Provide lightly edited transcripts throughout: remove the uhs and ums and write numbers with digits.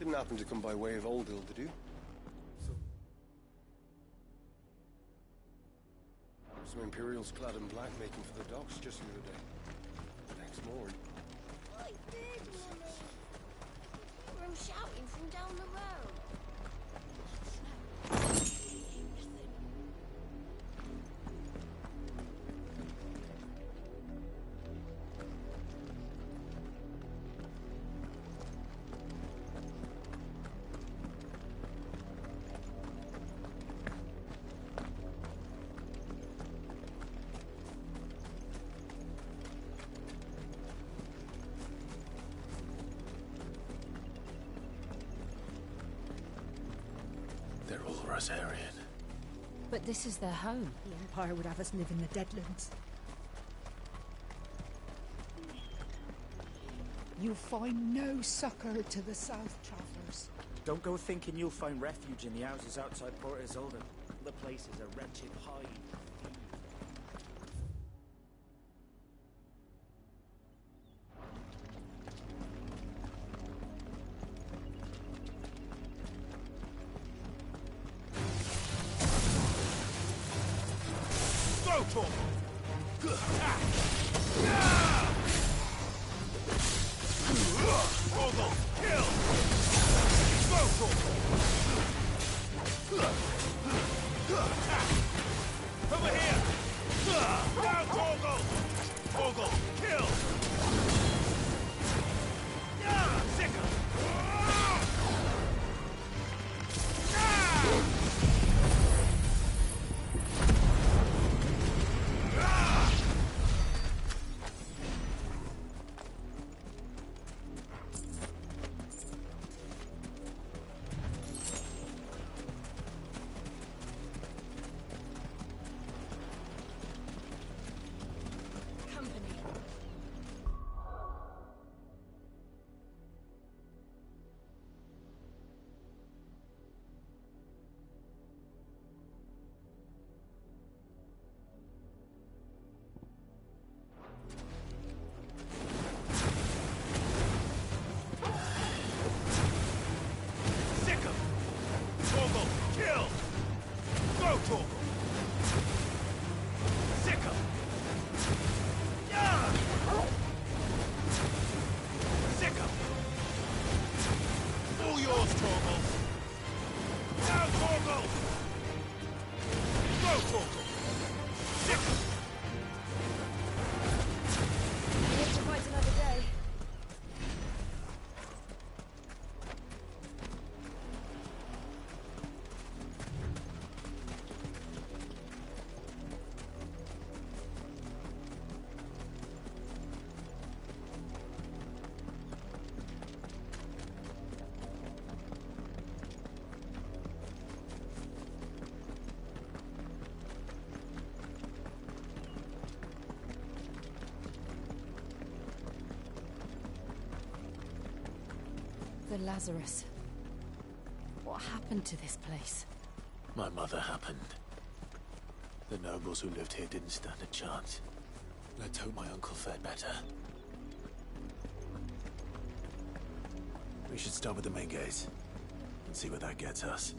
Didn't happen to come by way of Oldhill, did you? Some Imperials clad in black making for the docks just the other day. The next morning. I did, Mummy. I hear him shouting from down the road. They're all Rosarian. But this is their home. The Empire would have us live in the Deadlands. You'll find no succor to the South Travellers. Don't go thinking you'll find refuge in the houses outside Port Isolde. The place is a wretched hive. The Lazarus. What happened to this place? My mother happened. The nobles who lived here didn't stand a chance. Let's hope my uncle fared better. We should start with the main gates and see where that gets us.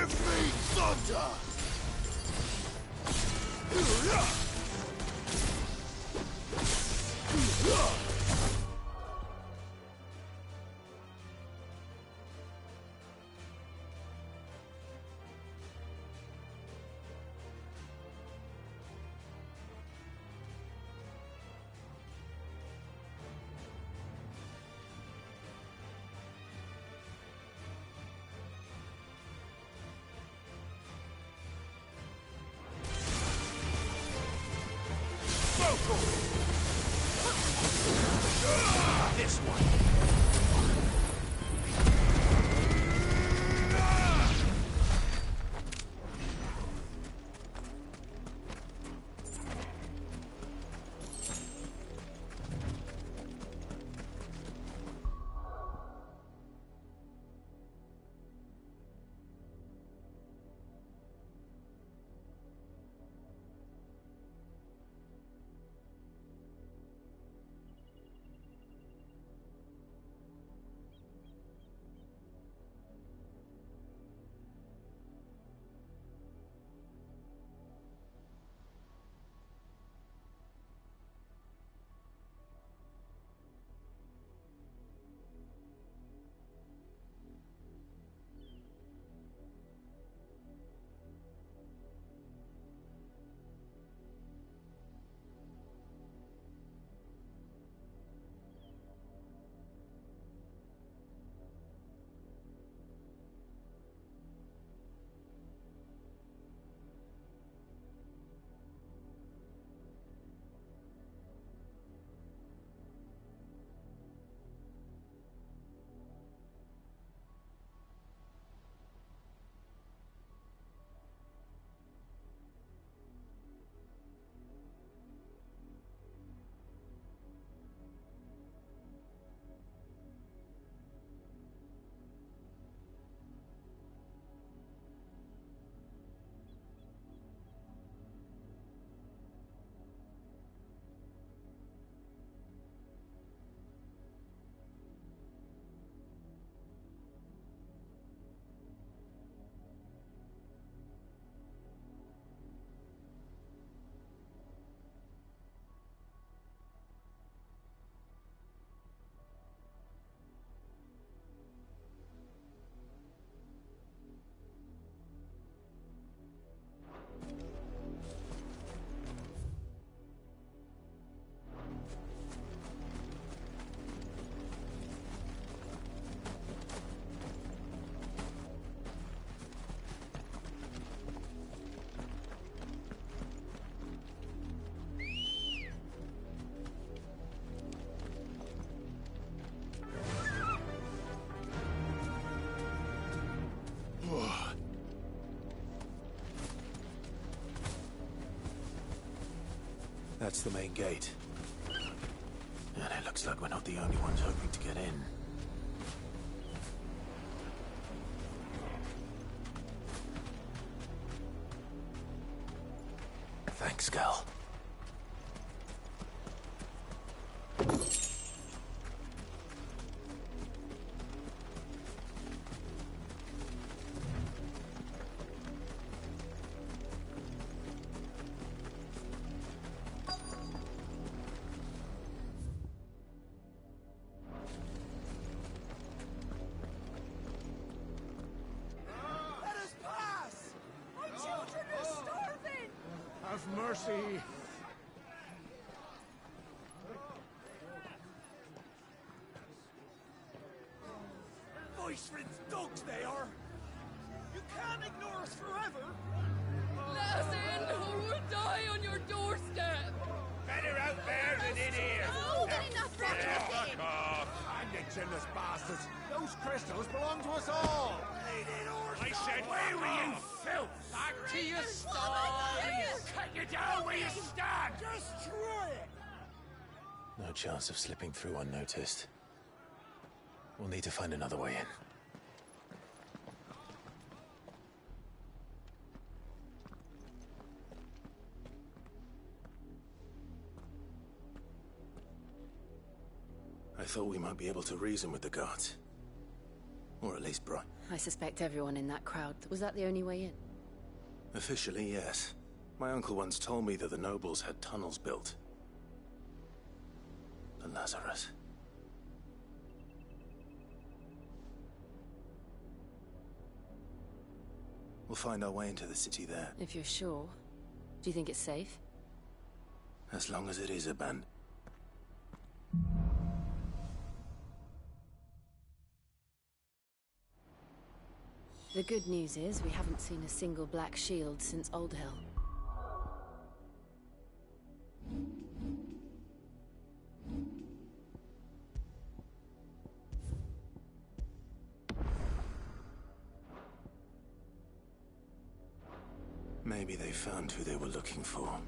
Give me thunder! This one. That's the main gate. And it looks like we're not the only ones hoping to get in. Thanks, Gal. Mercy! Voice-ridden dogs they are! You can't ignore us forever! Let us in, or we'll die on your doorstep! Better out there than in here! More than enough Fuck off! I'm the generous bastards! Those crystals belong to us all! I said, where were you, filth? Back to your stalls! Cut you down where you stand! Destroy it! No chance of slipping through unnoticed. We'll need to find another way in. I thought we might be able to reason with the guards. Or at least bright. I suspect everyone in that crowd. Was that the only way in? Officially, yes. My uncle once told me that the nobles had tunnels built. The Lazarus. We'll find our way into the city there. If you're sure. Do you think it's safe? As long as it is abandoned. The good news is we haven't seen a single black shield since Old Hill. Maybe they found who they were looking for.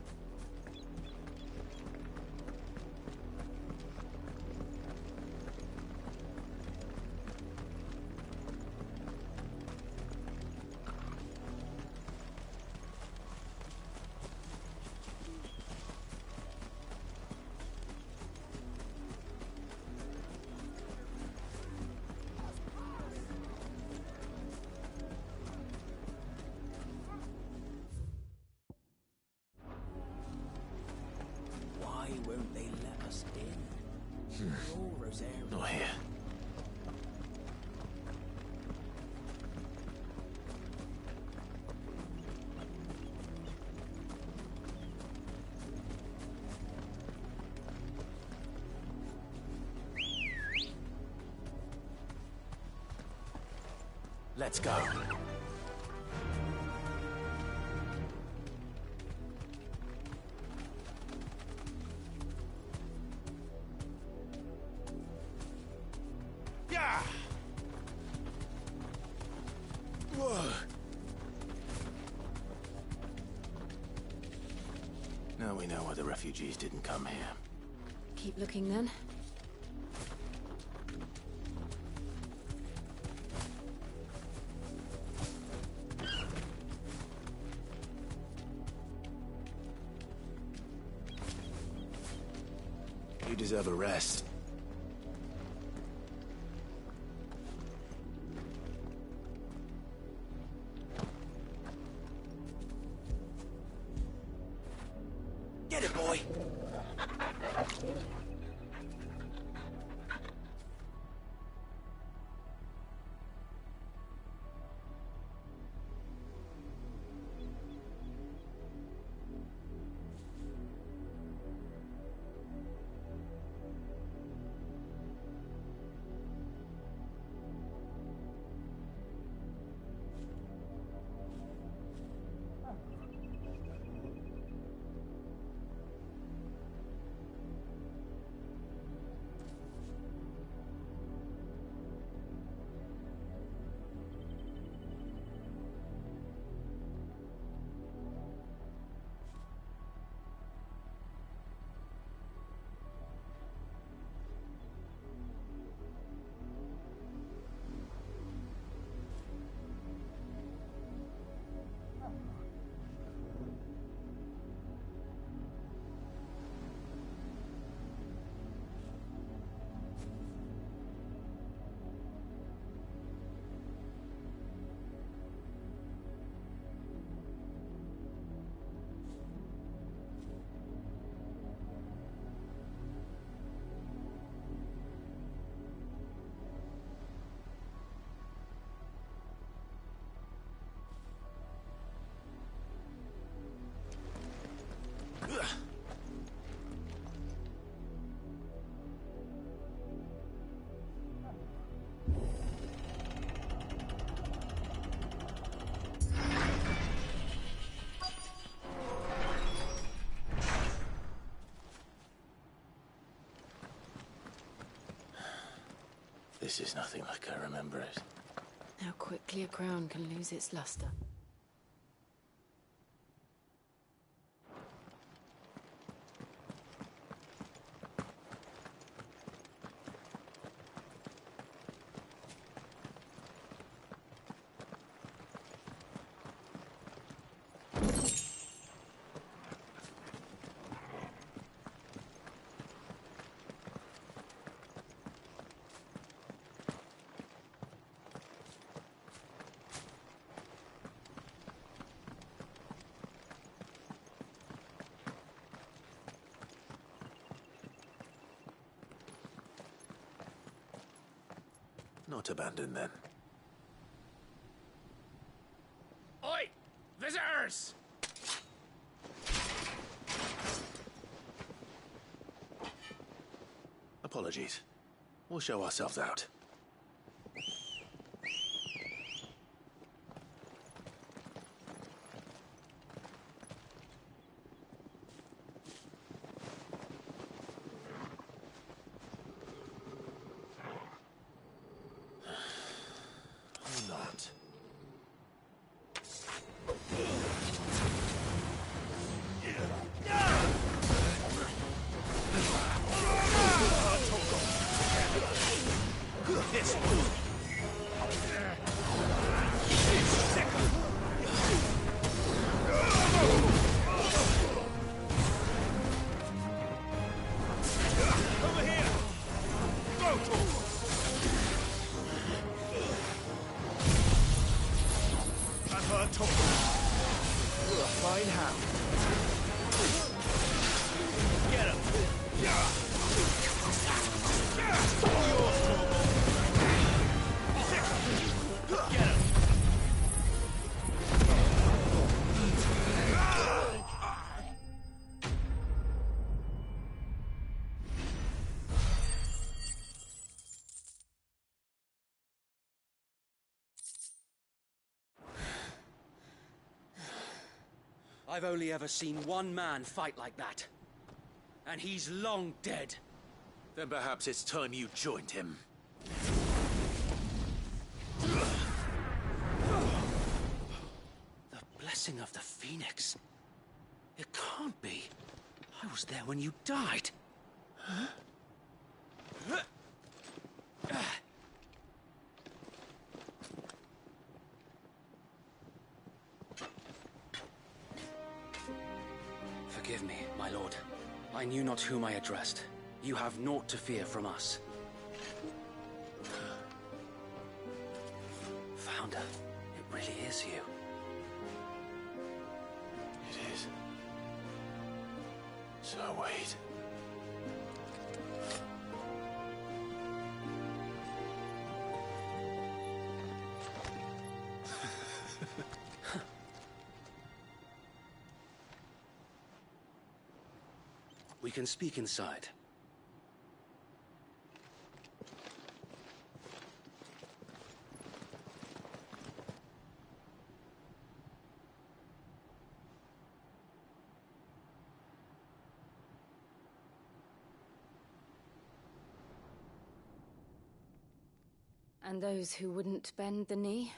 Why won't they let us in? Oh, Rosario. Not here. Let's go. Yeah! Whoa. Now we know why the refugees didn't come here. Keep looking then. You deserve a rest. Get it, boy! This is nothing like I remember it. How quickly a crown can lose its luster. Not abandoned, then. Oi! Visitors! Apologies. We'll show ourselves out. Or not. This over here! Go! I've heard talk. Fine how. Get him! Get him! I've only ever seen one man fight like that. And he's long dead. Then perhaps it's time you joined him. The blessing of the Phoenix. It can't be. I was there when you died. Huh? Forgive me, my lord. I knew not whom I addressed. You have naught to fear from us. Founder, it really is you. It is. So wait. We can speak inside. And those who wouldn't bend the knee?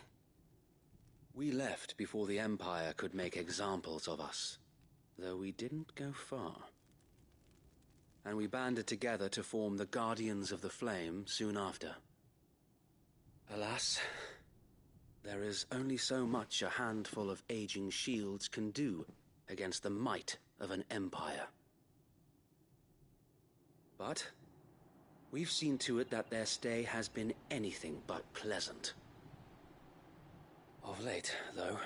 We left before the Empire could make examples of us, though we didn't go far. And we banded together to form the Guardians of the Flame soon after. Alas, there is only so much a handful of aging shields can do against the might of an empire. But we've seen to it that their stay has been anything but pleasant. Of late, though,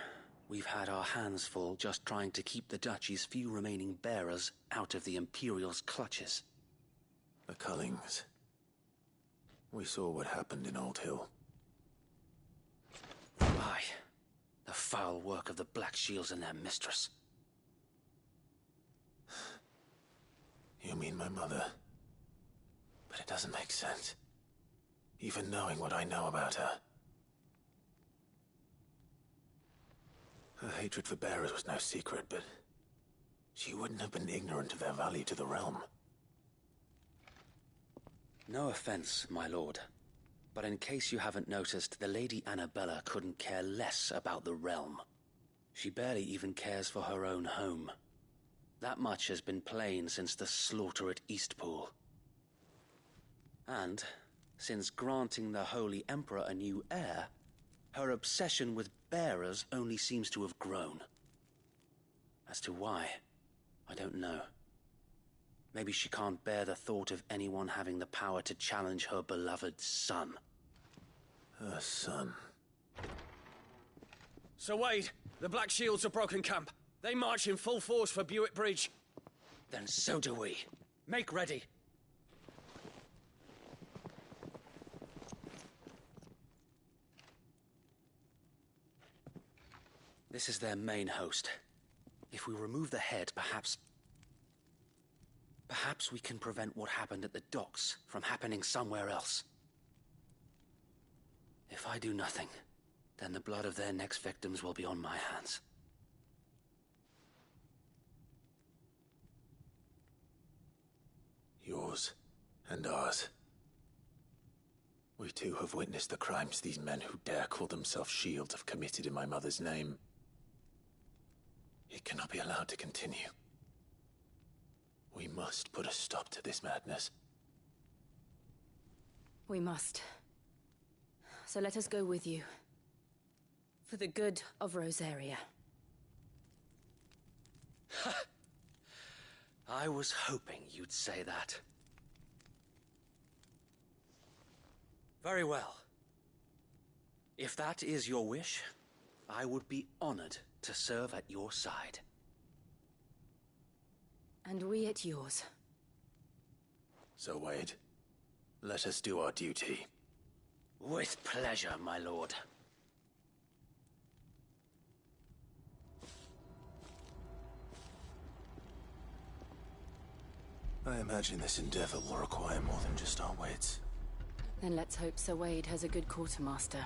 we've had our hands full just trying to keep the Duchy's few remaining bearers out of the Imperial's clutches. The Cullings. We saw what happened in Old Hill. Aye. The foul work of the Black Shields and their mistress. You mean my mother? But it doesn't make sense. Even knowing what I know about her. Her hatred for bearers was no secret, but she wouldn't have been ignorant of their value to the realm. No offense, my lord, but in case you haven't noticed, the Lady Annabella couldn't care less about the realm. She barely even cares for her own home. That much has been plain since the slaughter at Eastpool. And, since granting the Holy Emperor a new heir, her obsession with bearers only seems to have grown. As to why, I don't know. Maybe she can't bear the thought of anyone having the power to challenge her beloved son. Her son. Sir Wade, the Black Shields have broken camp. They march in full force for Buick Bridge. Then so do we. Make ready. This is their main host. If we remove the head, perhaps we can prevent what happened at the docks from happening somewhere else. If I do nothing, then the blood of their next victims will be on my hands. Yours and ours. We too have witnessed the crimes these men who dare call themselves shields have committed in my mother's name. It cannot be allowed to continue. We must put a stop to this madness. We must. So let us go with you. For the good of Rosaria. I was hoping you'd say that. Very well. If that is your wish, I would be honored to serve at your side. And we at yours. So, Wade, let us do our duty. With pleasure, my lord. I imagine this endeavor will require more than just our wits. Then let's hope Sir Wade has a good quartermaster.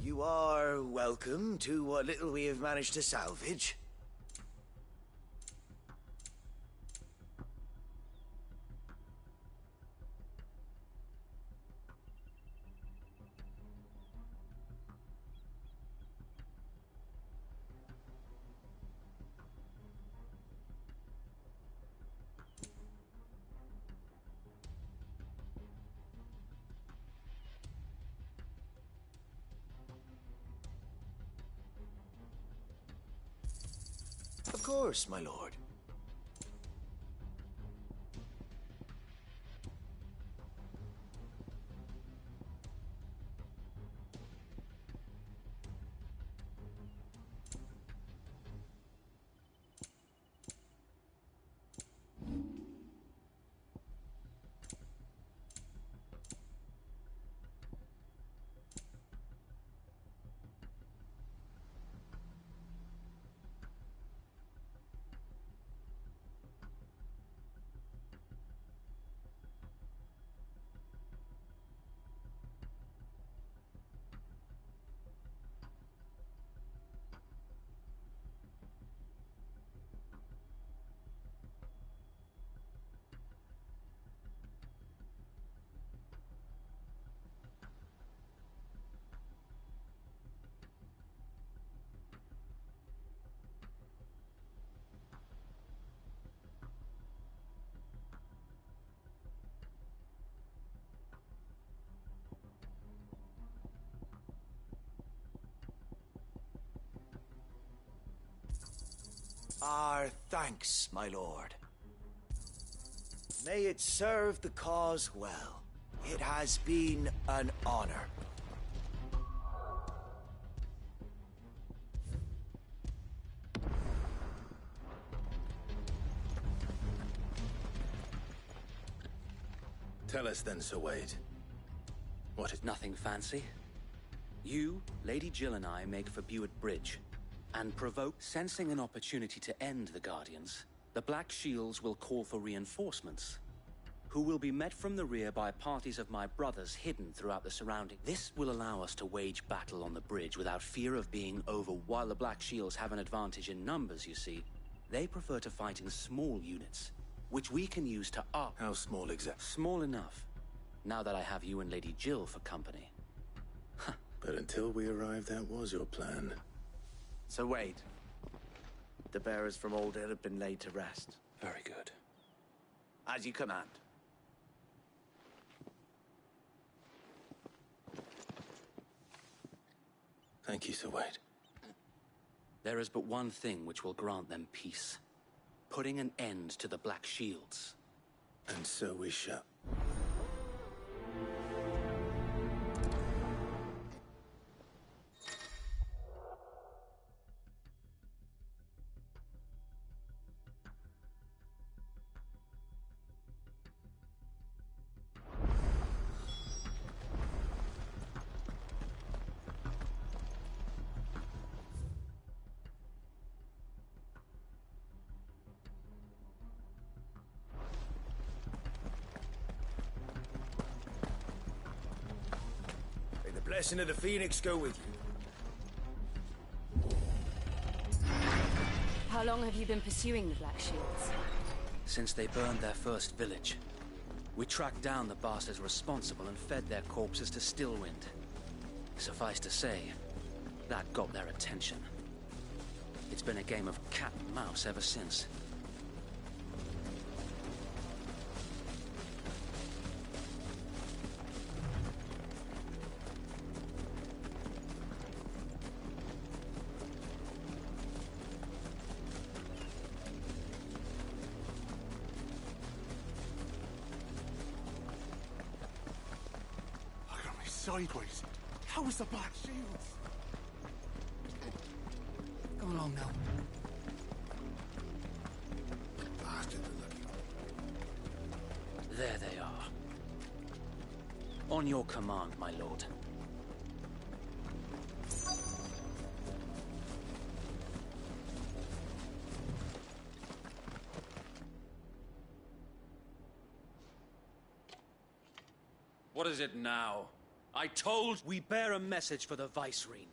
You are welcome to what little we have managed to salvage. Of course, my lord. Our thanks, my lord. May it serve the cause well. It has been an honor. Tell us then, Sir Wade. What is... Nothing fancy. You, Lady Jill and I make for Buett Bridge. And provoke, sensing an opportunity to end the Guardians, the Black Shields will call for reinforcements, who will be met from the rear by parties of my brothers hidden throughout the surrounding. This will allow us to wage battle on the bridge without fear of being over. While the Black Shields have an advantage in numbers, you see, they prefer to fight in small units, which we can use to up. How small exactly? Small enough, now that I have you and Lady Jill for company. But until we arrived, that was your plan. So Wade, the bearers from Old Hill have been laid to rest. Very good. As you command. Thank you, Sir Wade. There is but one thing which will grant them peace. Putting an end to the Black Shields. And so we shall. May the blessing of the Phoenix go with you. How long have you been pursuing the Black Shields? Since they burned their first village. We tracked down the bastards responsible and fed their corpses to Stillwind. Suffice to say, that got their attention. It's been a game of cat and mouse ever since. Look at me sideways. How was the Black Shields? Come along now. Bastard are looking. There they are. On your command, my lord. What is it now? I told... We bear a message for the Vicereine.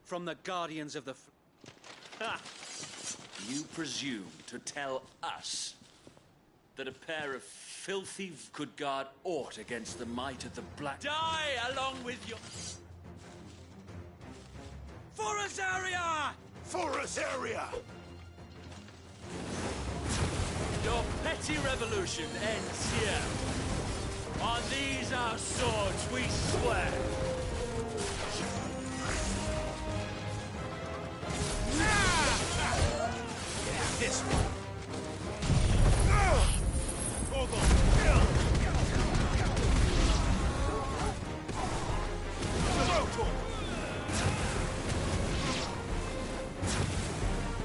From the Guardians of the... Ha! You presume to tell us that a pair of filthy could guard aught against the might of the Black... Die along with your... For Azaria! For Azaria! Your petty revolution ends here. On these our swords we swear. This one.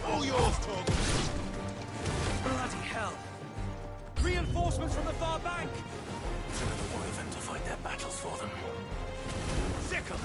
All yours, Torgal. Bloody hell! Reinforcements from the far bank! Order them to fight their battles for them. Sickle!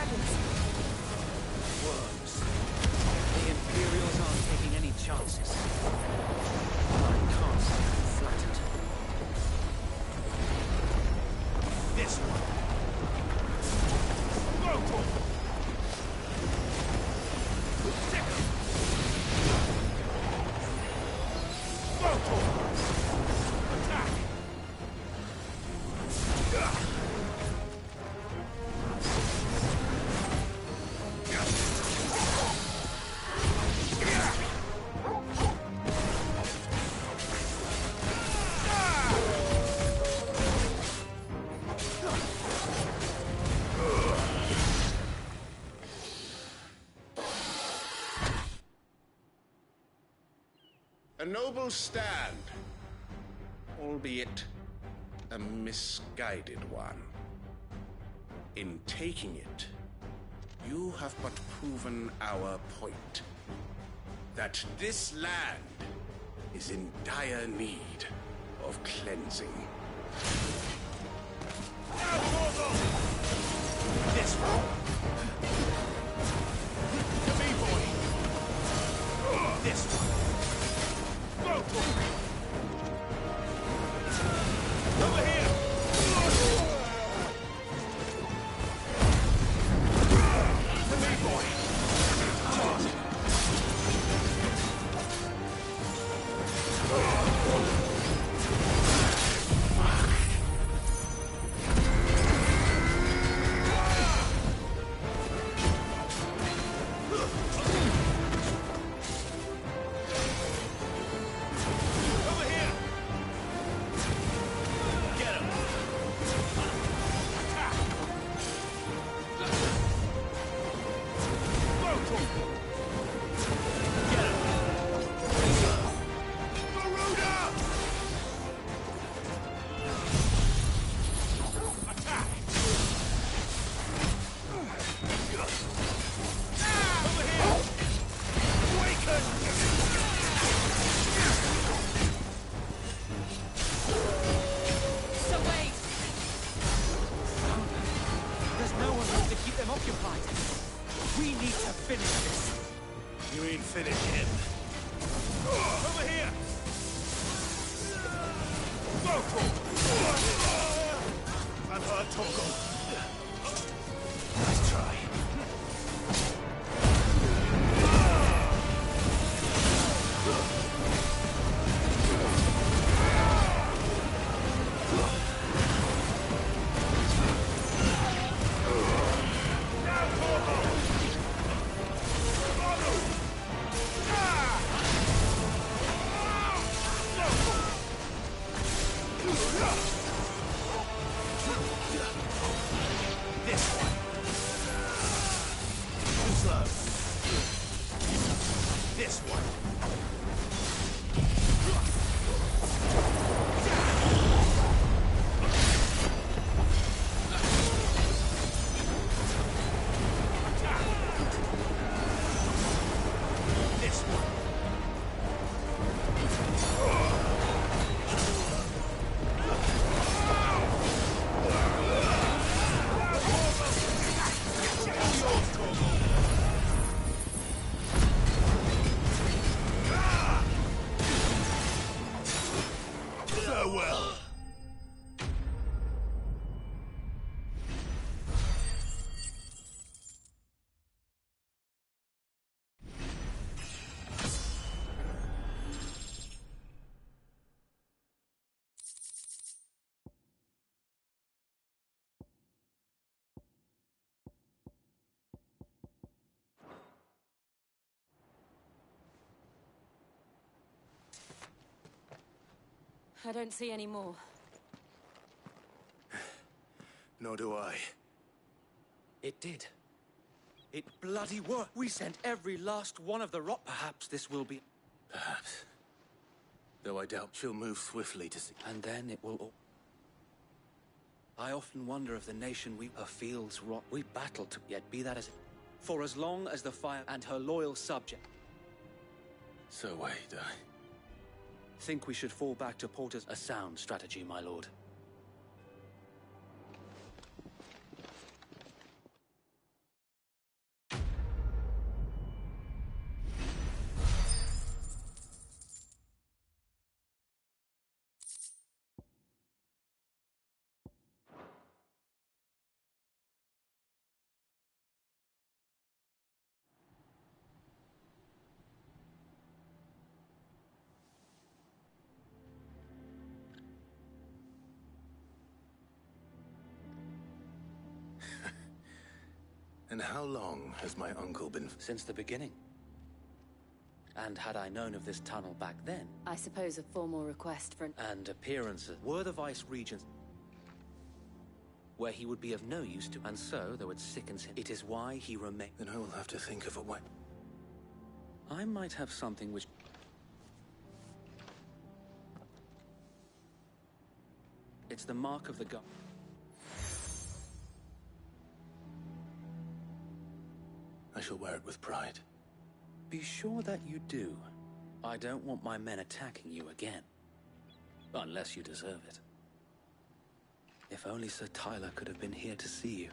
rebels. Worms. The Imperials aren't taking any chances. I can't say I'm flattered. This one. Go for it. Second. Go for it. Attack. A noble stand, albeit a misguided one. In taking it, you have but proven our point. That this land is in dire need of cleansing. This one. To me, boy. This one. Go for it. Over here. To me, boy. I don't see any more. Nor do I. It did. It bloody worked. We sent every last one of the rot. Perhaps this will be... Perhaps. Though I doubt she'll move swiftly to see. And then it will all... I often wonder if the nation her fields rot. We battled to yet be that as it... For as long as the fire and her loyal subject... So wait, I... Think we should fall back to Porter's a sound strategy, my lord. And how long has my uncle been... Since the beginning. And had I known of this tunnel back then... I suppose a formal request for an... And appearances were the Vice-Regents... where he would be of no use to... And so, though it sickens him, it is why he remains... Then I will have to think of a way... I might have something which... It's the mark of the god. I shall wear it with pride. Be sure that you do. I don't want my men attacking you again. Unless you deserve it. If only Sir Tyler could have been here to see you.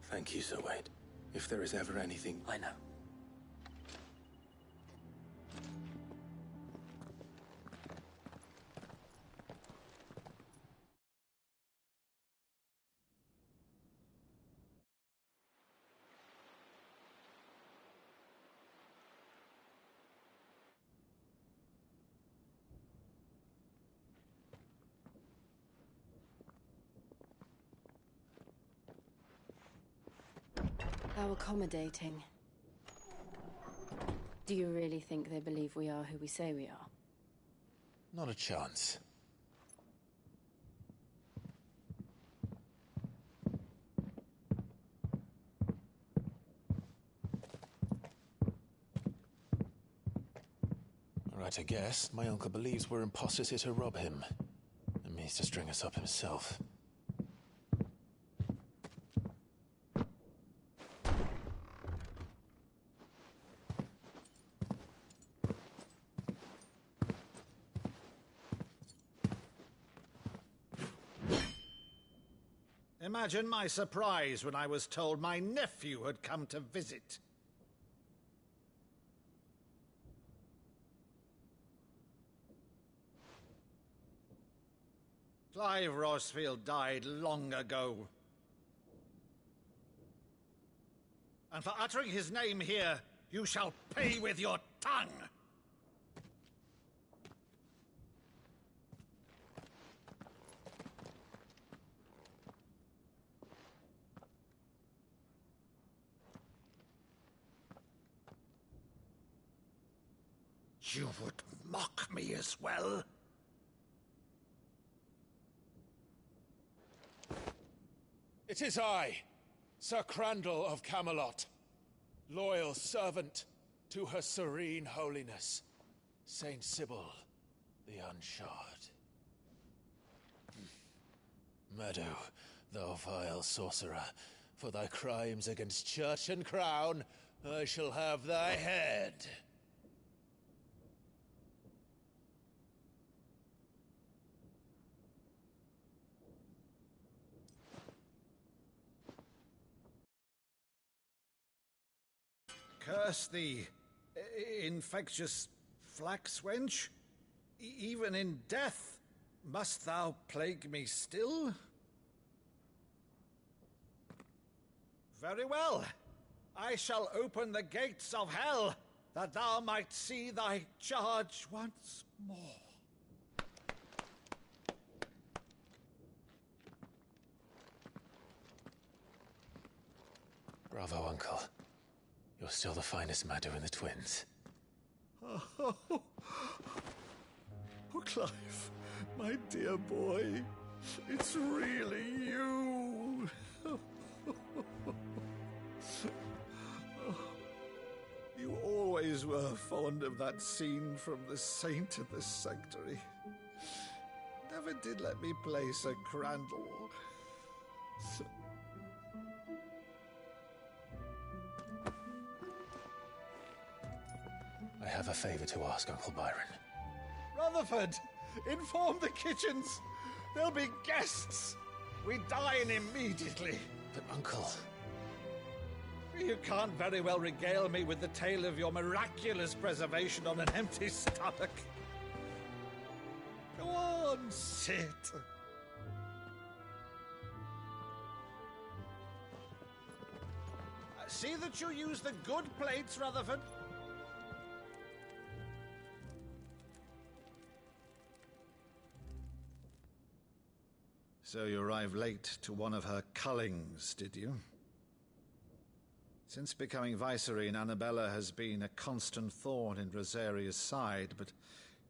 Thank you, Sir Wade. If there is ever anything... I know. How accommodating. Do you really think they believe we are who we say we are? Not a chance. Right, I guess. My uncle believes we're imposters here to rob him. And means to string us up himself. Imagine my surprise when I was told my nephew had come to visit. Clive Rosfield died long ago. And for uttering his name here, you shall pay with your tongue! You would mock me as well? It is I, Sir Crandall of Camelot, loyal servant to Her Serene Holiness, Saint Sybil the Unshod. Meadow, thou vile sorcerer, for thy crimes against church and crown, I shall have thy head. Curse thee, infectious flax wench. Even in death, must thou plague me still? Very well. I shall open the gates of hell, that thou might see thy charge once more. Bravo, Uncle. You're still the finest Maddo in the twins. Oh, Clive, my dear boy, it's really you. You always were fond of that scene from The Saint of the Sanctuary. Never did let me play Sir Crandall. I have a favor to ask, Uncle Byron. Rutherford, inform the kitchens. There'll be guests. We dine immediately. But, Uncle... You can't very well regale me with the tale of your miraculous preservation on an empty stomach. Go on, sit. See that you use the good plates, Rutherford. So you arrived late to one of her cullings, did you? Since becoming Vicereine, Annabella has been a constant thorn in Rosaria's side, but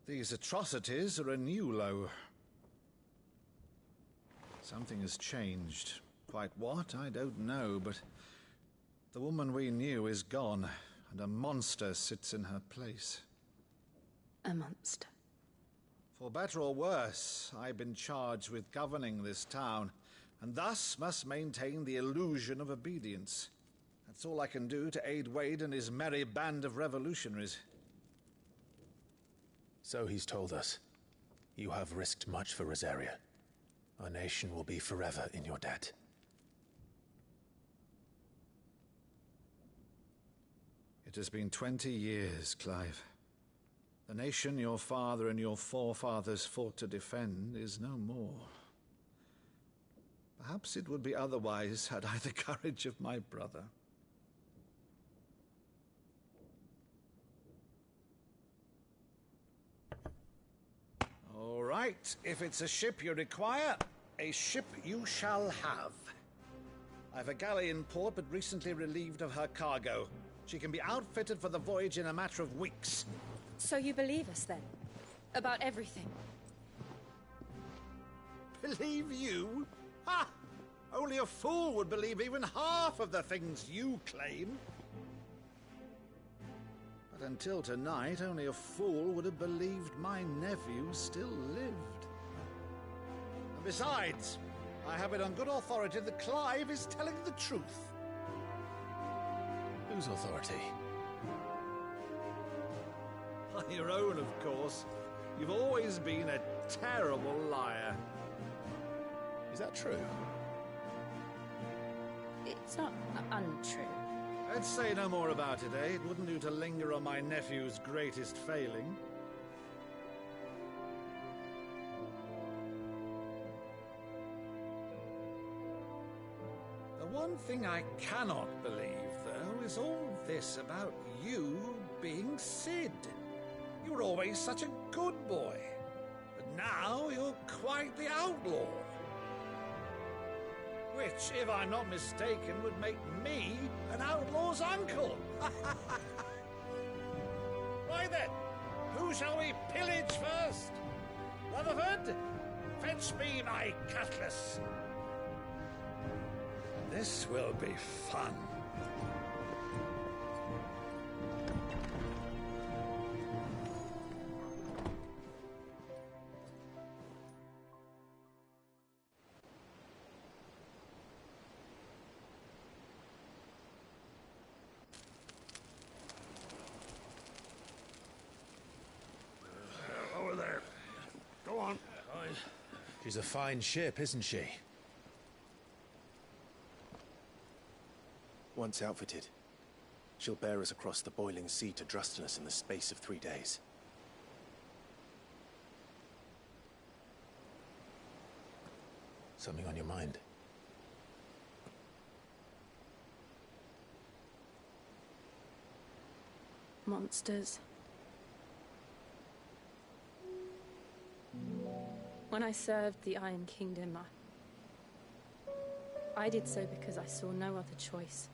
these atrocities are a new low. Something has changed. Quite what, I don't know, but the woman we knew is gone, and a monster sits in her place. A monster? For better or worse, I've been charged with governing this town, and thus must maintain the illusion of obedience. That's all I can do to aid Wade and his merry band of revolutionaries. So he's told us. You have risked much for Rosaria. Our nation will be forever in your debt. It has been 20 years, Clive. The nation your father and your forefathers fought to defend is no more. Perhaps it would be otherwise had I the courage of my brother. All right, if it's a ship you require, a ship you shall have. I've a galley in port, but recently relieved of her cargo. She can be outfitted for the voyage in a matter of weeks. So you believe us, then? About everything? Believe you? Ha! Only a fool would believe even half of the things you claim. But until tonight, only a fool would have believed my nephew still lived. And besides, I have it on good authority that Clive is telling the truth. Whose authority? Your own, of course. You've always been a terrible liar. Is that true? It's not untrue. Let's say no more about it, eh? It wouldn't do to linger on my nephew's greatest failing. The one thing I cannot believe, though, is all this about you being Sid. You were always such a good boy, but now you're quite the outlaw. Which, if I'm not mistaken, would make me an outlaw's uncle. Right then, who shall we pillage first? Rutherford, fetch me my cutlass. This will be fun. Over there. Go on. She's a fine ship, isn't she? Once outfitted, she'll bear us across the boiling sea to Drustinus in the space of 3 days. Something on your mind? Monsters. When I served the Iron Kingdom, I did so because I saw no other choice.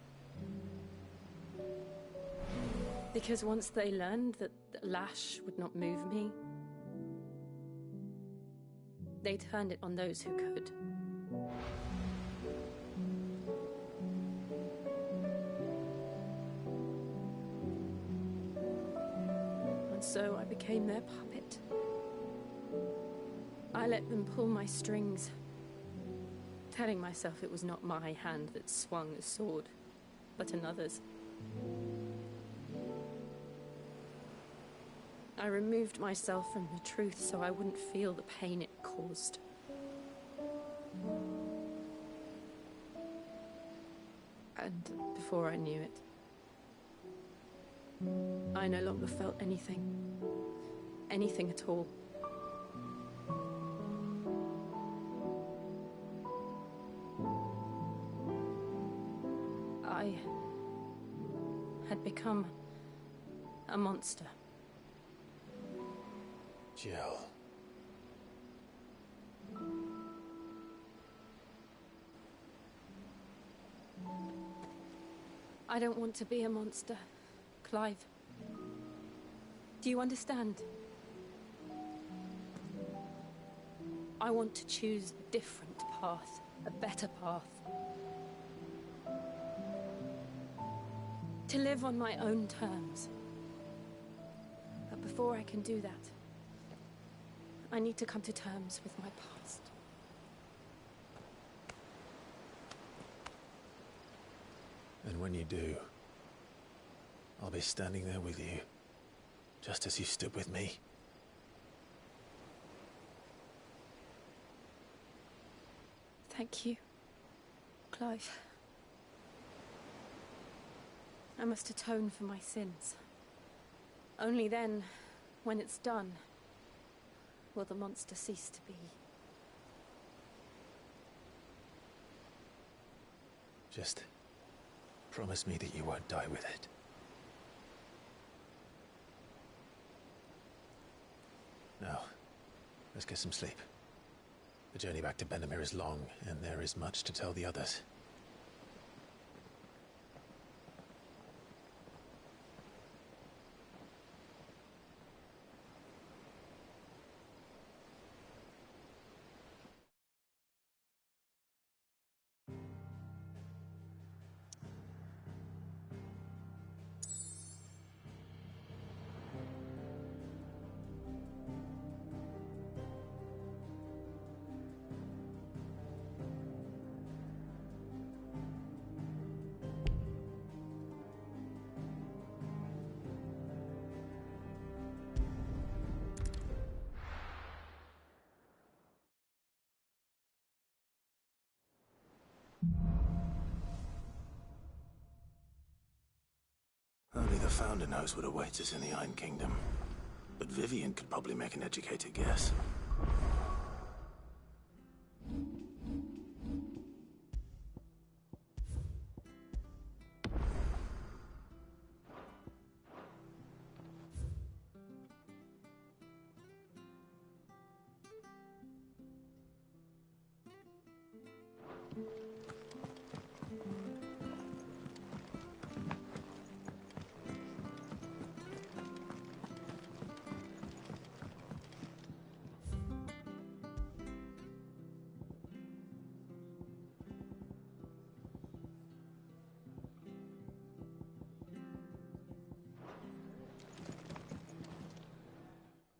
Because once they learned that the lash would not move me, they turned it on those who could. And so I became their puppet. I let them pull my strings, telling myself it was not my hand that swung the sword, but another's. I removed myself from the truth so I wouldn't feel the pain it caused. And before I knew it, I no longer felt anything. Anything at all. I had become a monster. Jill. I don't want to be a monster, Clive. Do you understand? I want to choose a different path, a better path. To live on my own terms. But before I can do that, I need to come to terms with my past. And when you do, I'll be standing there with you, just as you stood with me. Thank you, Clive. I must atone for my sins. Only then, when it's done, will the monster cease to be. Just promise me that you won't die with it. Now, let's get some sleep. The journey back to Benamir is long, and there is much to tell the others. Only the Founder knows what awaits us in the Iron Kingdom. But Vivian could probably make an educated guess.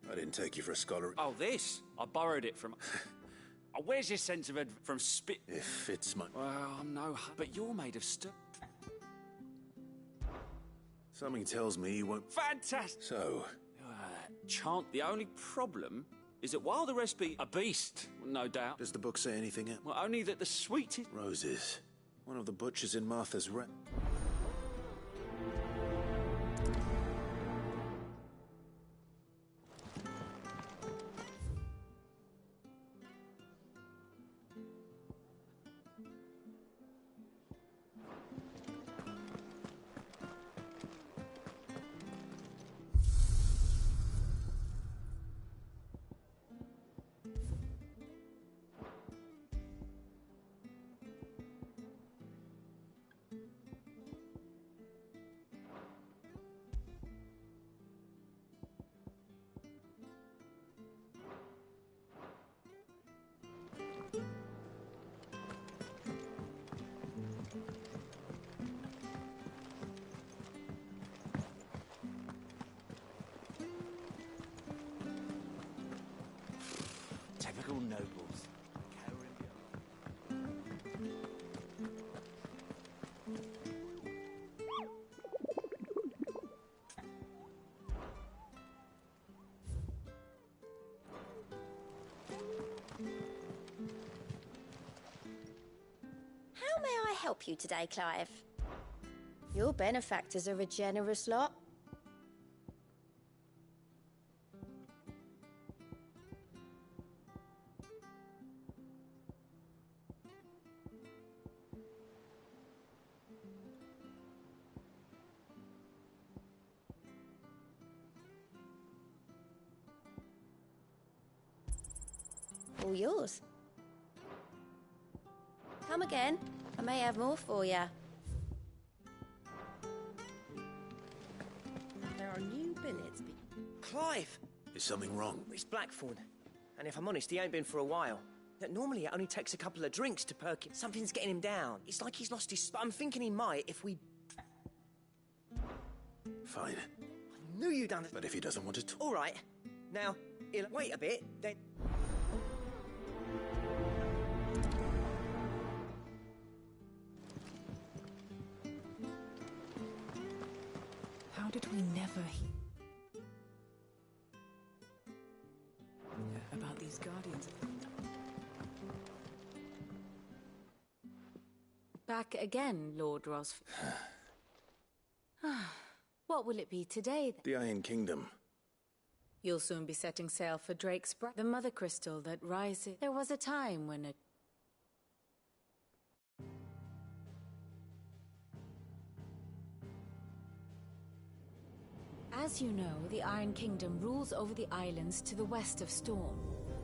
I didn't take you for a scholar. Oh, this? I borrowed it from... Oh, where's your sense of from spit... If it's my... Well, I'm no... But you're made of Something tells me you won't... Fantastic! So? Chant. The only problem is that while the rest be a beast, no doubt... Does the book say anything else? Well, only that the sweetest... Roses. One of the butchers in Martha's Typical nobles. How may I help you today, Clive? Your benefactors are a generous lot. All yours. Come again. I may have more for you. Clive! Is something wrong? It's Blackthorn. And if I'm honest, he ain't been for a while. Normally it only takes a couple of drinks to perk him. Something's getting him down. It's like he's lost his... But I'm thinking he might if we... Fine. I knew you'd done it. But if he doesn't want to talk... All right. Now, he'll wait a bit, then... How did we never hear about these guardians? Back again, Lord Rosf. What will it be today, then? The Iron Kingdom. You'll soon be setting sail for Drake's Breath, the mother crystal that rises. There was a time when it... As you know, the Iron Kingdom rules over the islands to the west of Storm.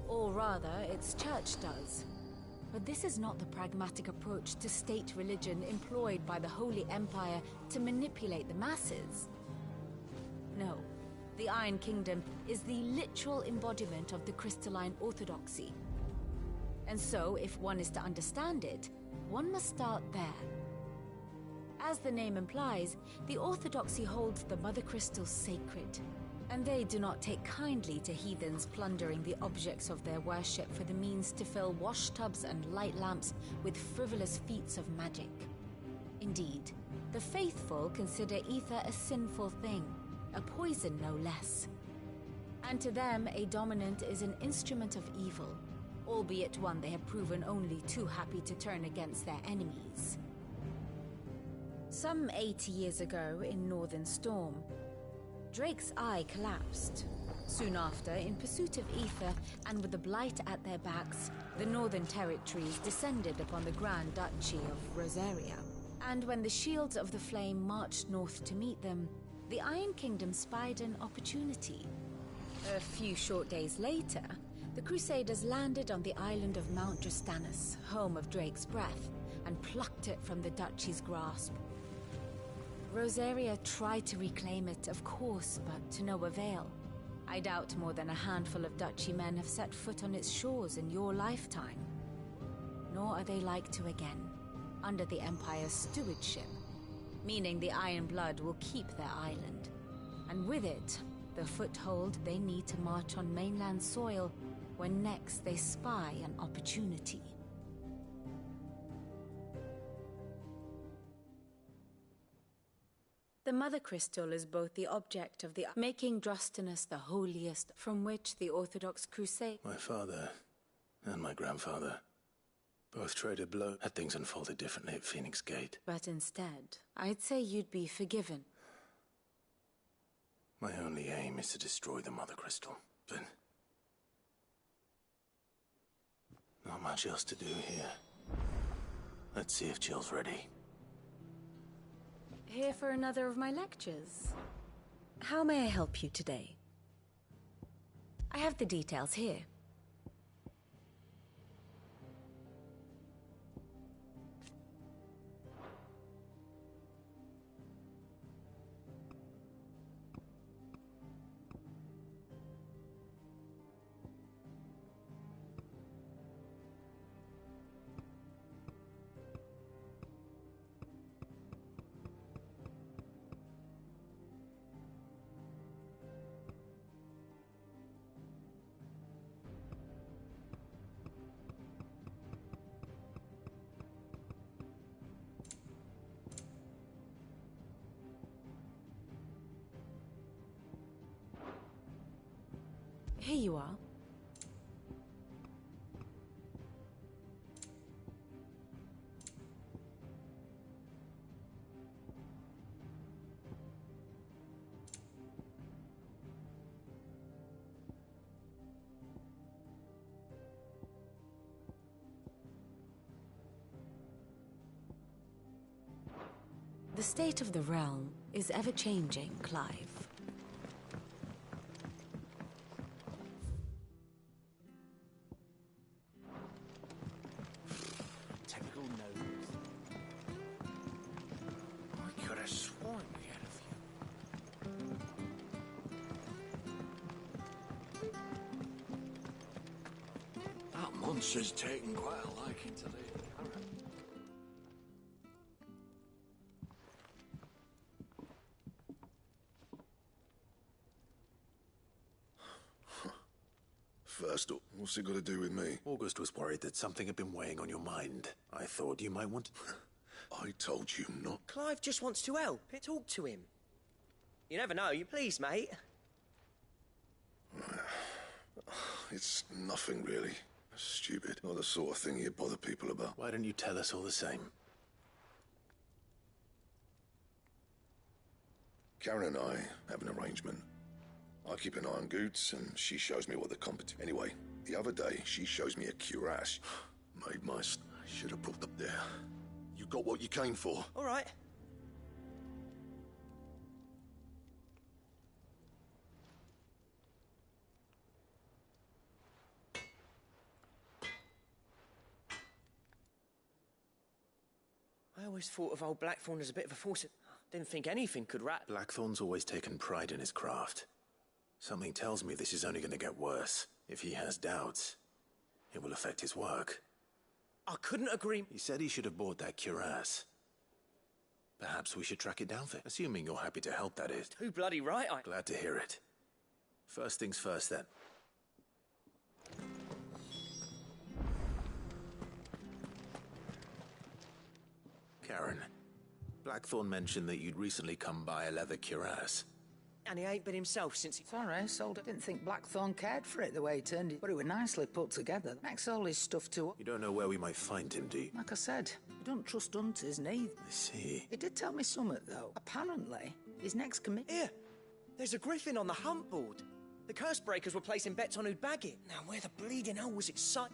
Or rather, its church does. But this is not the pragmatic approach to state religion employed by the Holy Empire to manipulate the masses. No, the Iron Kingdom is the literal embodiment of the crystalline orthodoxy. And so, if one is to understand it, one must start there. As the name implies, the orthodoxy holds the Mother Crystal sacred, and they do not take kindly to heathens plundering the objects of their worship for the means to fill washtubs and light lamps with frivolous feats of magic. Indeed, the faithful consider ether a sinful thing, a poison no less. And to them, a dominant is an instrument of evil, albeit one they have proven only too happy to turn against their enemies. Some 80 years ago in Northern Storm, Drake's eye collapsed. Soon after, in pursuit of ether and with the Blight at their backs, the Northern Territories descended upon the Grand Duchy of Rosaria. And when the Shields of the Flame marched north to meet them, the Iron Kingdom spied an opportunity. A few short days later, the Crusaders landed on the island of Mount Drastanus, home of Drake's Breath, and plucked it from the Duchy's grasp. Rosaria tried to reclaim it, of course, but to no avail. I doubt more than a handful of Duchy men have set foot on its shores in your lifetime. Nor are they like to again, under the Empire's stewardship, meaning the Iron Blood will keep their island. And with it, the foothold they need to march on mainland soil when next they spy an opportunity. The Mother Crystal is both the object of the making Drastanus the holiest from which the Orthodox Crusade... My father and my grandfather both traded blows. Had things unfolded differently at Phoenix Gate. But instead, I'd say you'd be forgiven. My only aim is to destroy the Mother Crystal, but not much else to do here. Let's see if Jill's ready. Here for another of my lectures. How may I help you today? I have the details here. Here you are. The state of the realm is ever-changing, Clive. Typical nobles. I could have sworn we had a few. She's taken quite a liking to Lady Karen. First up, what's it got to do with me? August was worried that something had been weighing on your mind. I thought you might want... I told you not. Clive just wants to help. Talk to him. You never know. You please, mate. It's nothing, really. Stupid. Not the sort of thing you bother people about. Why don't you tell us all the same? Karen and I have an arrangement. I keep an eye on Goots, and she shows me what the competition... Anyway, the other day, she shows me a cuirass. Made my... I should have brought up there. You got what you came for. All right. I always thought of old Blackthorn as a bit of a force. Didn't think anything could rat. Blackthorn's always taken pride in his craft. Something tells me this is only going to get worse. If he has doubts, it will affect his work. I couldn't agree. He said he should have bought that cuirass. Perhaps we should track it down for him. Assuming you're happy to help, that is. Too bloody right, Glad to hear it. First things first, then. Karen, Blackthorn mentioned that you'd recently come by a leather cuirass. And he ain't been himself since he... Sorry, sold it. Didn't think Blackthorn cared for it the way he turned it, but it was nicely put together. Makes all his stuff too. You don't know where we might find him, do you? Like I said, you don't trust hunters, neither. I see. He did tell me something, though. Apparently, his next commit... Here, there's a griffin on the hunt board. The curse breakers were placing bets on who'd bag it. Now, where the bleeding hell was its sight?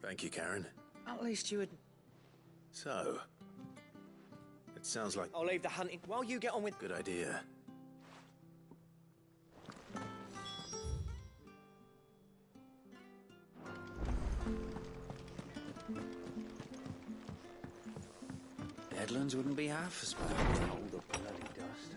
Thank you, Karen. At least you would... So... It sounds like... I'll leave the hunting while you get on with... Good idea. Deadlands wouldn't be half as bad. All the bloody dust.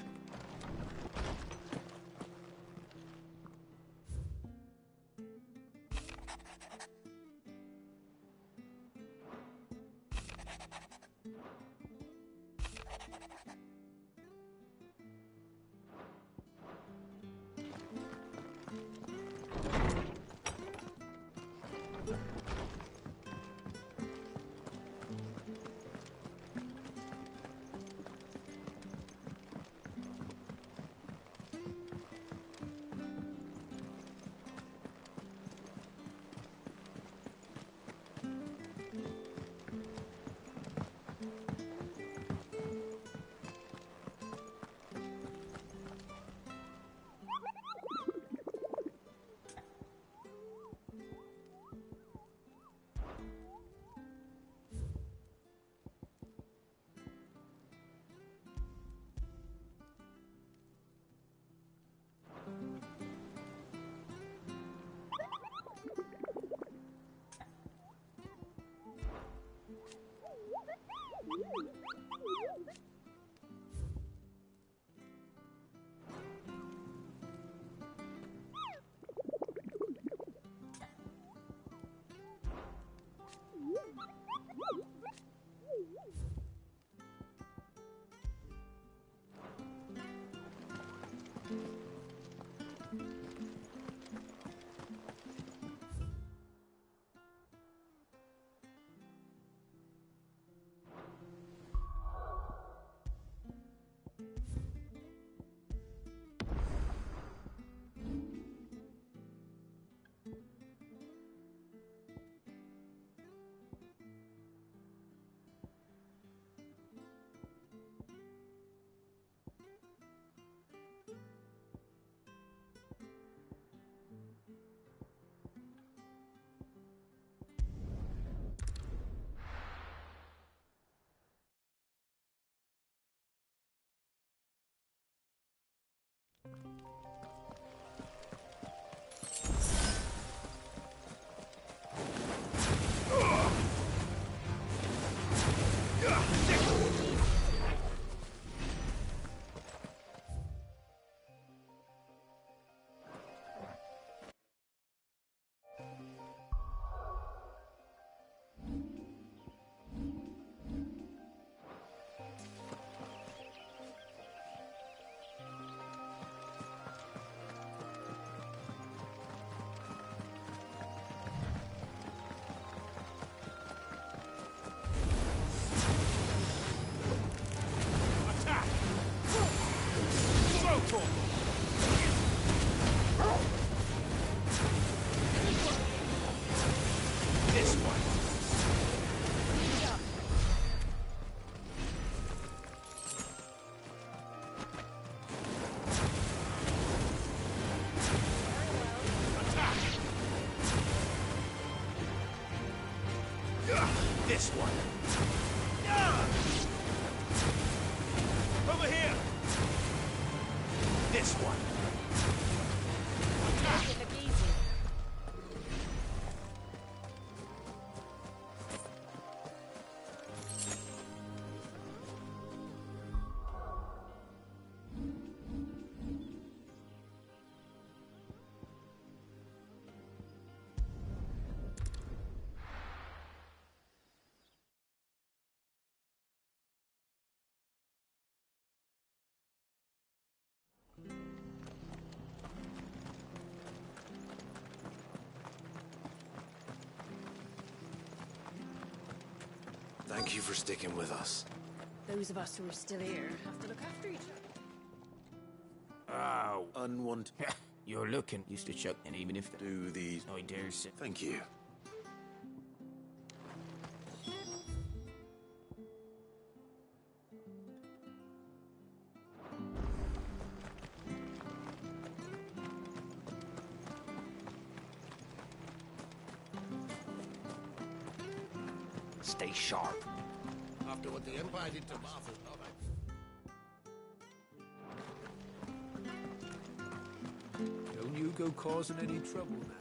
one. Over here! This one. Make it look easy. Thank you for sticking with us. Those of us who are still here have to look after each other. Oh. Unwanted. You're looking used to chuck, and even if Do these. I dare say. Thank you. Stay sharp. After what the Empire did to Martha's Don't you go causing any trouble now.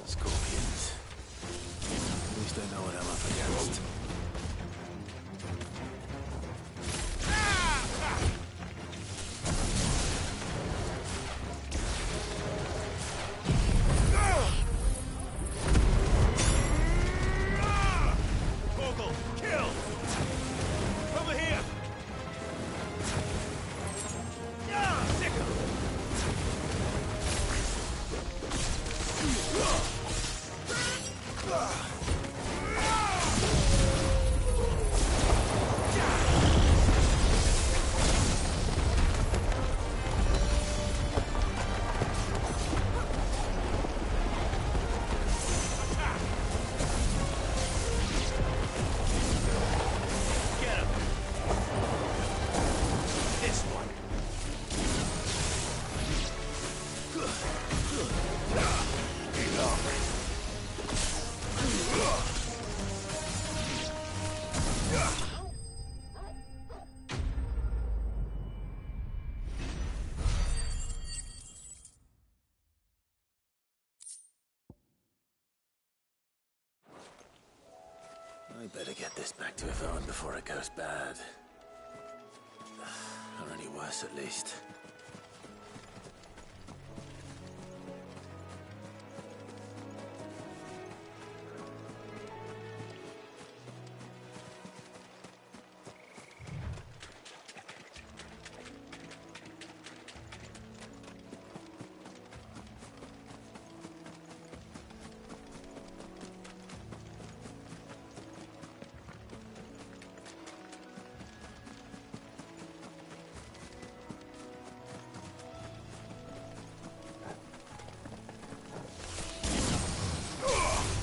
Scorpions. At least I know what I'm up against. Vogel, kill! Over here! Sicker! Get him! This one. I better get this back to Yvonne before it goes bad. Or any worse, at least.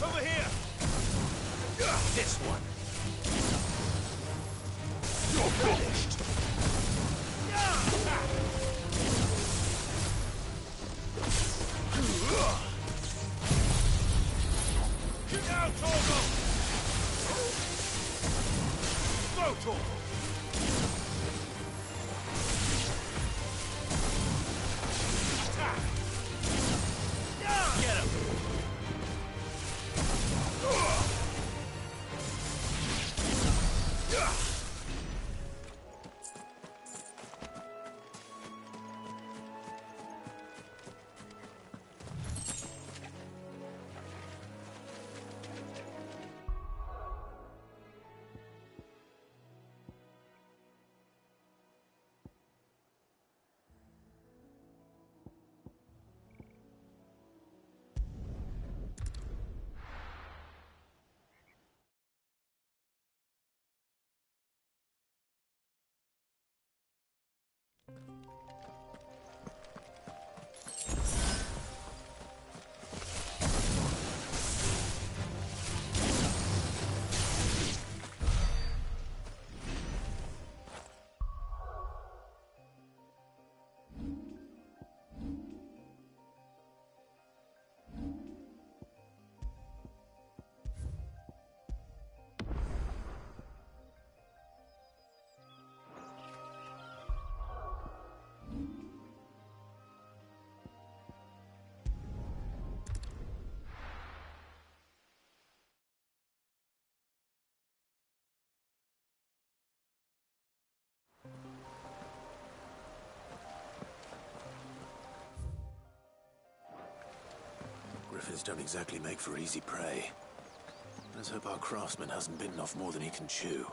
Over here! This one. You're finished! Get out, Torgal! Go, Torgal! Attack! Get him! griffins don't exactly make for easy prey. Let's hope our craftsman hasn't bitten off more than he can chew.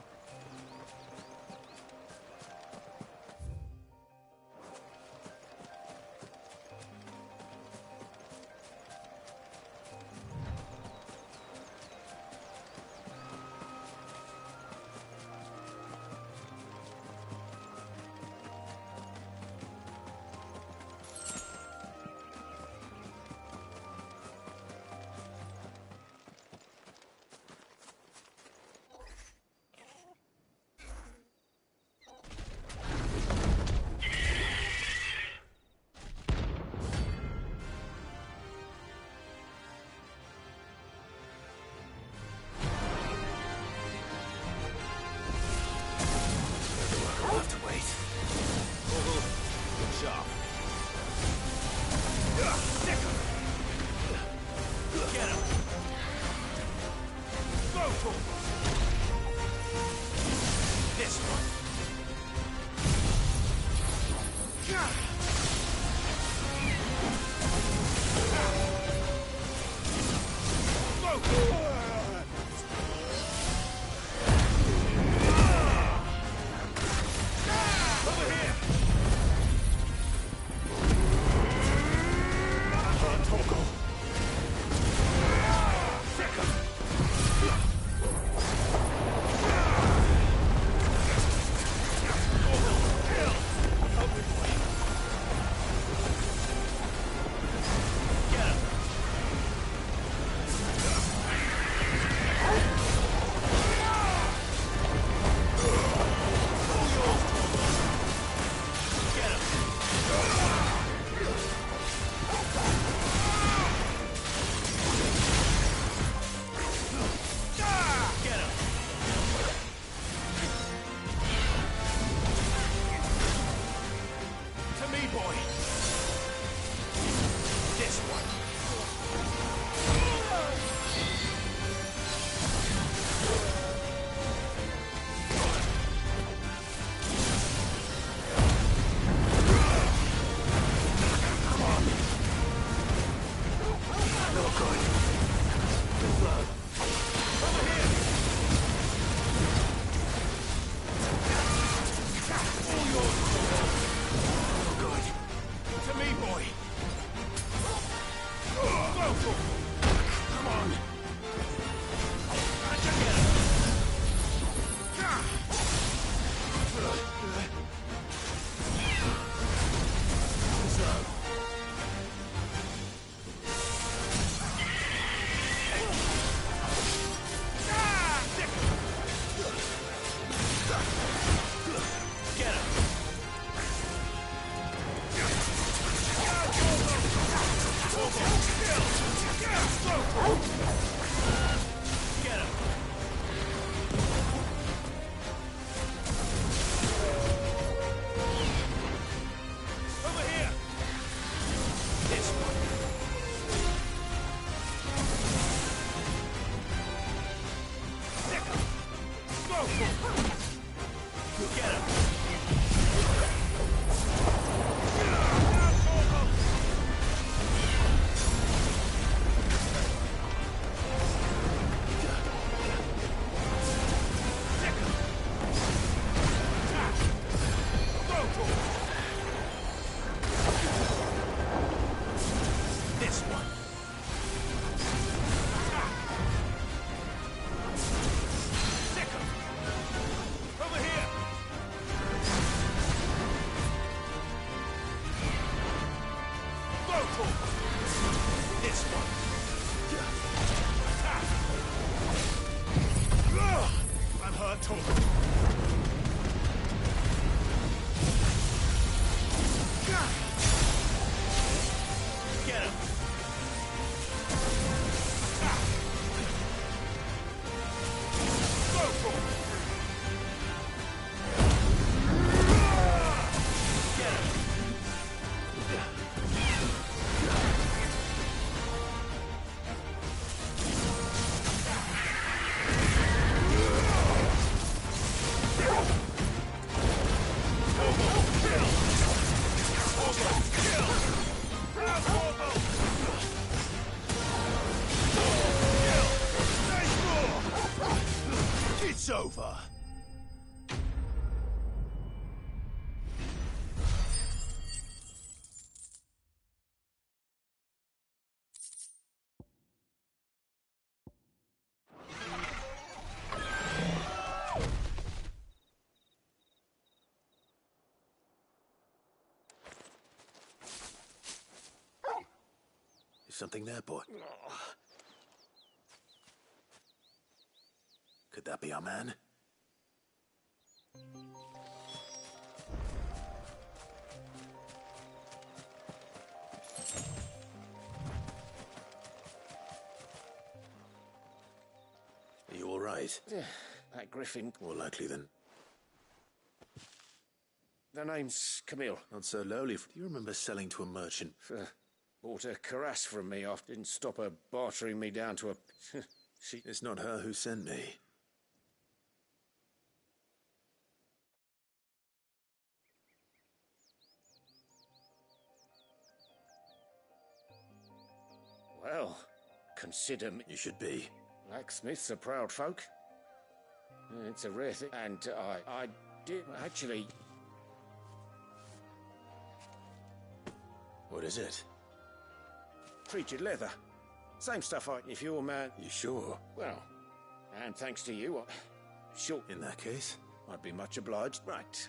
over. Is something there, boy? Could that be our man? Are you all right? That griffin. More likely than... The name's Camille. Not so lowly. Do you remember selling to a merchant? Bought a cuirass from me. I didn't stop her bartering me down to a... she... It's not her who sent me. Well, consider me... You should be. Blacksmiths are proud folk. It's a rare thing. And I did actually... What is it? Treated leather. Same stuff if you're a man... You sure? Well, and thanks to you, sure. In that case? I'd be much obliged. Right.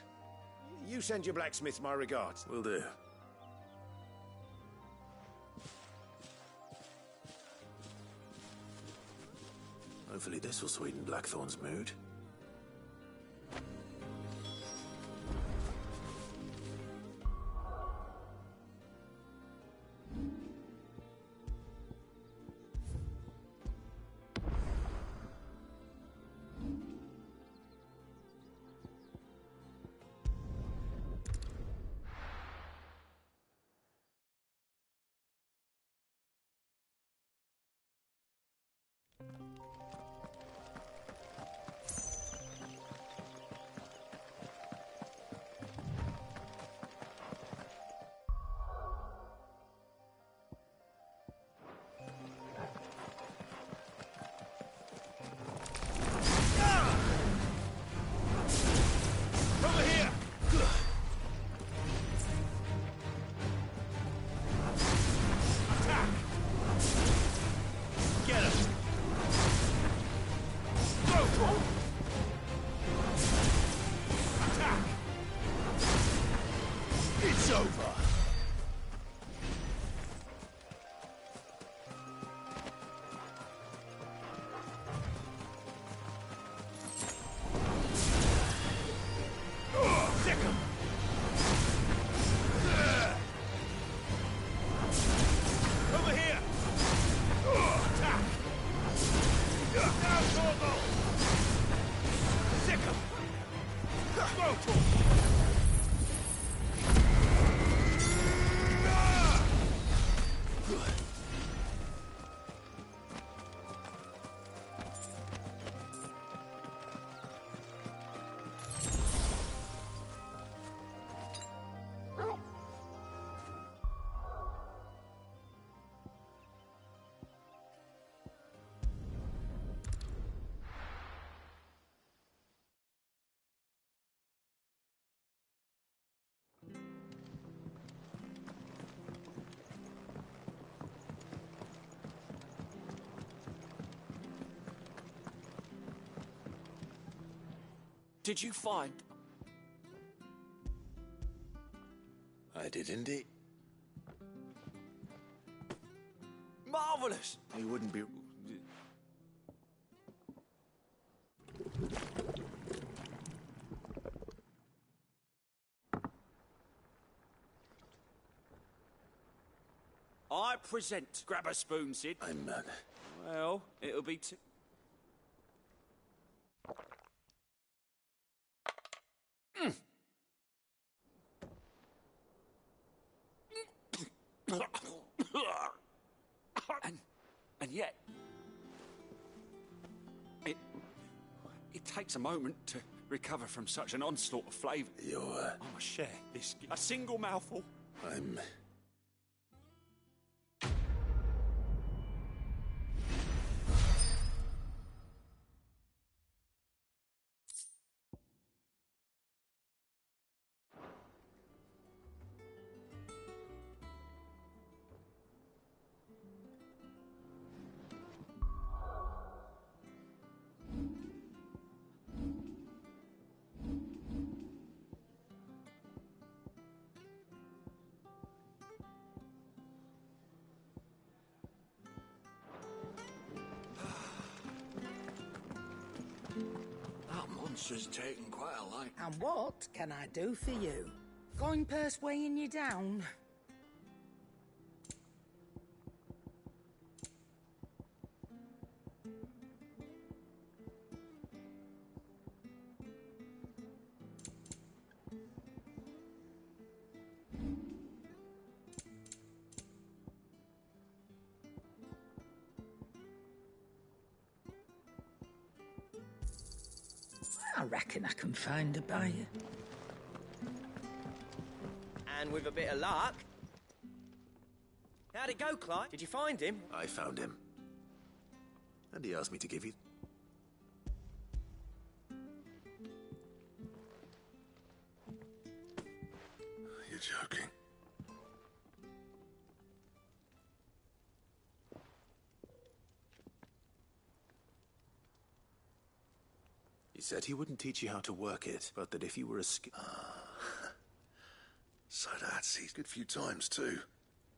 You send your blacksmith my regards. Will do. Hopefully this will sweeten Blackthorn's mood. It's over. Over here! Attack! Now, Torgal! Sick 'em! Throw to 'em! Did you find... I did indeed. Marvelous! You wouldn't be... I present. Grab a spoon, Sid. I'm... Well, it'll be too... And yet... It takes a moment to recover from such an onslaught of flavour. You're... I must share this. A single mouthful. I'm... monster's taken quite a light. And what can I do for you? Coin purse weighing you down? I reckon I can find a buyer. And with a bit of luck... How'd it go, Clive? Did you find him? I found him. And he asked me to give you... You're joking. He said he wouldn't teach you how to work it, but that if you were a So that's it. Good few times, too.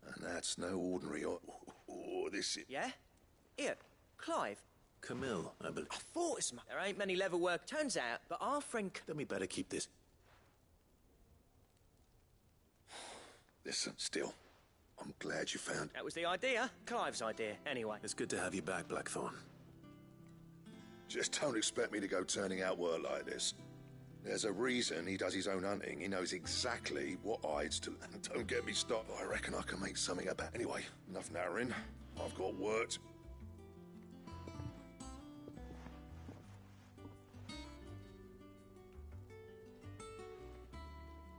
And that's no ordinary or this is... Yeah? Here, Clive. Camille, I believe. I thought as much. There ain't many leather work. Turns out, but our friend... Then we better keep this. Listen, still, I'm glad you found... That was the idea. Clive's idea, anyway. It's good to have you back, Blackthorn. Just don't expect me to go turning out work like this. There's a reason he does his own hunting. He knows exactly what hides to... And don't get me stopped. I reckon I can make something about... Anyway, enough narrowing. I've got work.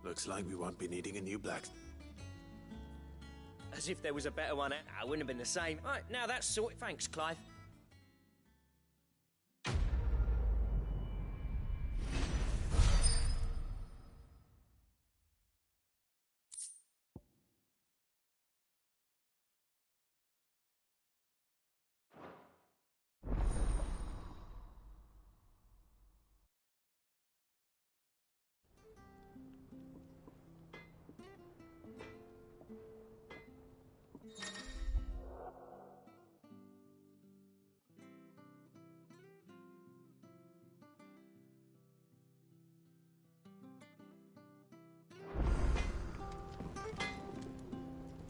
Looks like we won't be needing a new black... As if there was a better one. I wouldn't have been the same. Right, now that's sorted. Thanks, Clive.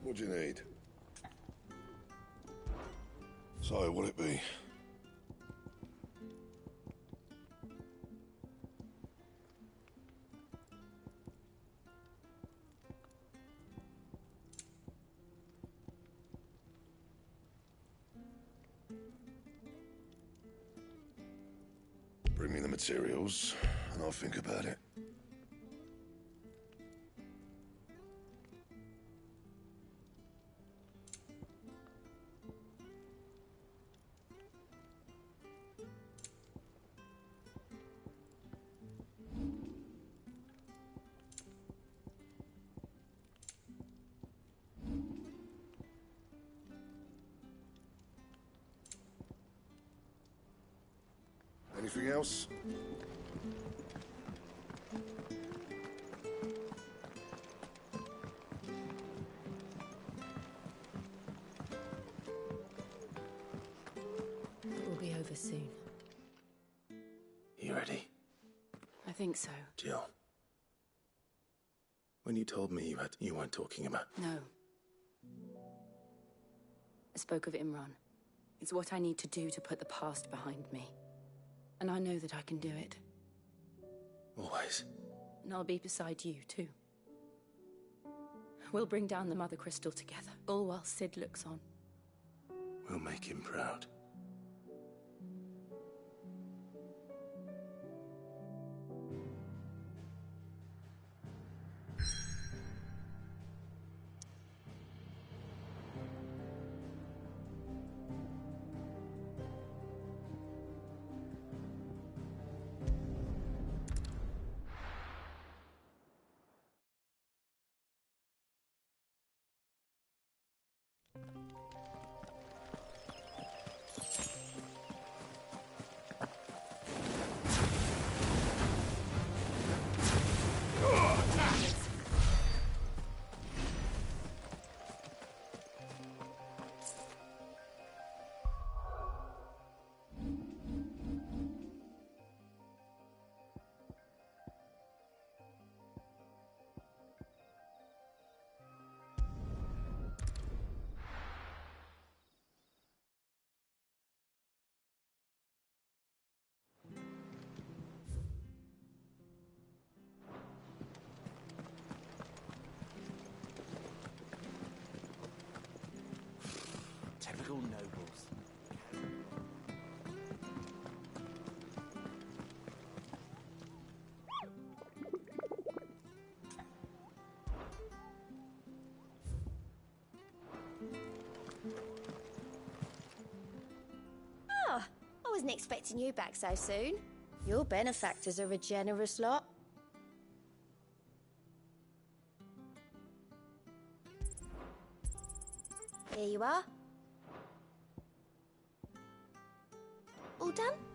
What do you need? So, what'll it be? Bring me the materials, and I'll think about it. Anything else? It will be over soon. You ready? I think so. Jill. When you told me you weren't talking about... No. I spoke of Imran. It's what I need to do to put the past behind me. And I know that I can do it. Always. And I'll be beside you, too. We'll bring down the Mother Crystal together, all while Sid looks on. We'll make him proud. wasn't expecting you back so soon. Your benefactors are a generous lot. Here you are. All done?